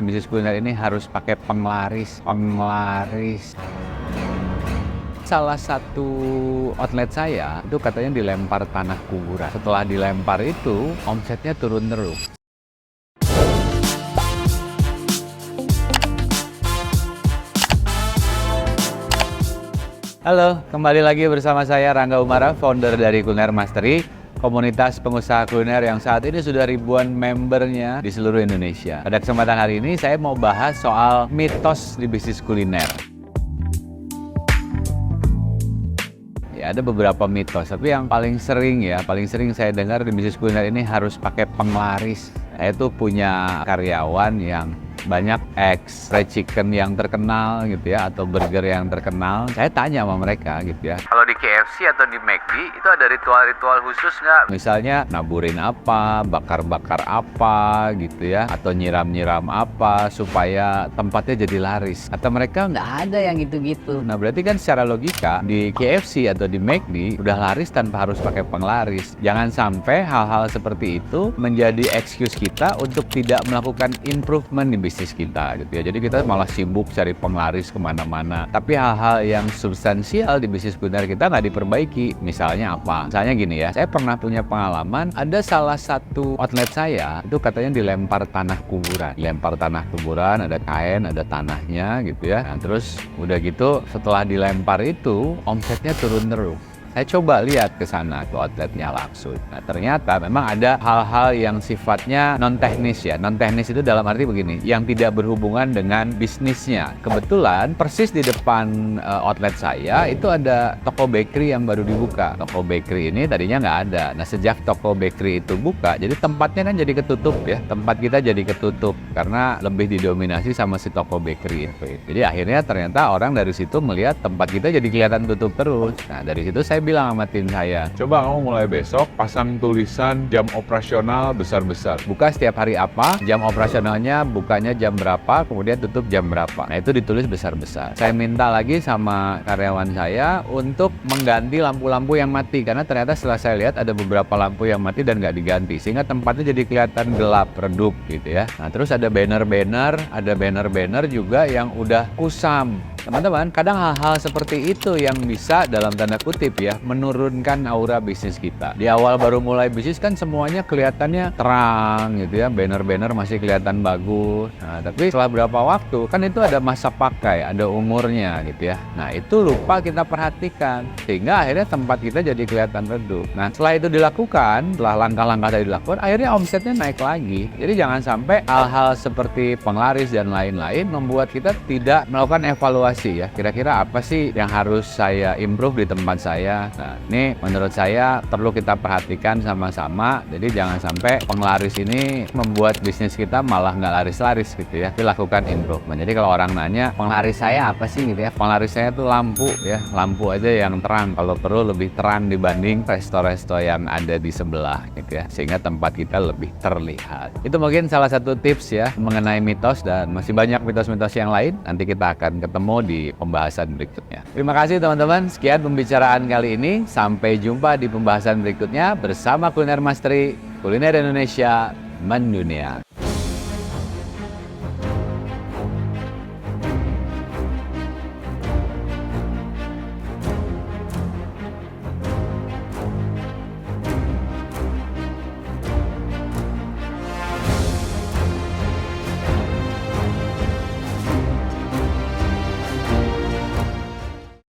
bisnis kuliner ini harus pakai penglaris. Salah satu outlet saya itu katanya dilempar tanah kuburan. Setelah dilempar itu, omsetnya turun terus. Halo, kembali lagi bersama saya Rangga Umara, founder dari Kuliner Mastery, komunitas pengusaha kuliner yang saat ini sudah ribuan membernya di seluruh Indonesia. Pada kesempatan hari ini saya mau bahas soal mitos di bisnis kuliner. Ya, ada beberapa mitos, tapi yang paling sering saya dengar di bisnis kuliner ini harus pakai penglaris. Saya tuh punya karyawan yang banyak fried chicken yang terkenal gitu ya, atau burger yang terkenal. Saya tanya sama mereka gitu ya, kalau di KFC atau di McD itu ada ritual-ritual khusus nggak? Misalnya naburin apa, bakar-bakar apa gitu ya, atau nyiram-nyiram apa supaya tempatnya jadi laris. Kata mereka nggak ada yang gitu-gitu. Nah berarti kan secara logika di KFC atau di McD udah laris tanpa harus pakai penglaris. Jangan sampai hal-hal seperti itu menjadi excuse kita untuk tidak melakukan improvement di bisnis kita gitu ya. Jadi kita malah sibuk cari penglaris kemana-mana. Tapi hal-hal yang substansial di bisnis kuliner kita nggak diperbaiki. Misalnya apa? Misalnya gini ya, saya pernah punya pengalaman ada salah satu outlet saya itu katanya dilempar tanah kuburan. Dilempar tanah kuburan, ada kain, ada tanahnya gitu ya. Nah, terus udah gitu setelah dilempar itu omsetnya turun terus. Saya coba lihat ke sana, ke outletnya langsung. Nah, ternyata memang ada hal-hal yang sifatnya non-teknis ya. Non-teknis itu dalam arti begini, yang tidak berhubungan dengan bisnisnya. Kebetulan persis di depan outlet saya itu ada toko bakery yang baru dibuka. Toko bakery ini tadinya nggak ada. Nah, sejak toko bakery itu buka, jadi tempatnya kan jadi ketutup ya. Tempat kita jadi ketutup karena lebih didominasi sama si toko bakery itu. Jadi akhirnya ternyata orang dari situ melihat tempat kita jadi kelihatan tutup terus. Nah, dari situ saya bilang sama tim saya, coba kamu mulai besok pasang tulisan jam operasional besar-besar. Buka setiap hari apa, jam operasionalnya bukanya jam berapa, kemudian tutup jam berapa. Nah itu ditulis besar-besar. Saya minta lagi sama karyawan saya untuk mengganti lampu-lampu yang mati. Karena ternyata setelah saya lihat ada beberapa lampu yang mati dan nggak diganti. Sehingga tempatnya jadi kelihatan gelap, redup gitu ya. Nah terus ada banner-banner juga yang udah kusam. Teman-teman, kadang hal-hal seperti itu yang bisa dalam tanda kutip ya menurunkan aura bisnis kita. Di awal baru mulai bisnis kan semuanya kelihatannya terang gitu ya, banner-banner masih kelihatan bagus. Nah, tapi setelah berapa waktu kan itu ada masa pakai, ada umurnya gitu ya. Nah, itu lupa kita perhatikan sehingga akhirnya tempat kita jadi kelihatan redup. Nah, setelah itu dilakukan, setelah langkah-langkah tadi dilakukan, akhirnya omsetnya naik lagi. Jadi jangan sampai hal-hal seperti penglaris dan lain-lain membuat kita tidak melakukan evaluasi ya, kira-kira apa sih yang harus saya improve di tempat saya. Nah ini menurut saya perlu kita perhatikan sama-sama. Jadi jangan sampai penglaris ini membuat bisnis kita malah nggak laris-laris gitu ya. Dilakukan improvement. Jadi kalau orang nanya penglaris saya apa sih gitu ya, penglaris saya tuh lampu ya, lampu aja yang terang, kalau perlu lebih terang dibanding resto-resto yang ada di sebelah gitu ya, sehingga tempat kita lebih terlihat. Itu mungkin salah satu tips ya mengenai mitos, dan masih banyak mitos-mitos yang lain. Nanti kita akan ketemu di pembahasan berikutnya. Terima kasih teman-teman, sekian pembicaraan kali ini. Sampai jumpa di pembahasan berikutnya bersama Kuliner Mastery, kuliner Indonesia mendunia.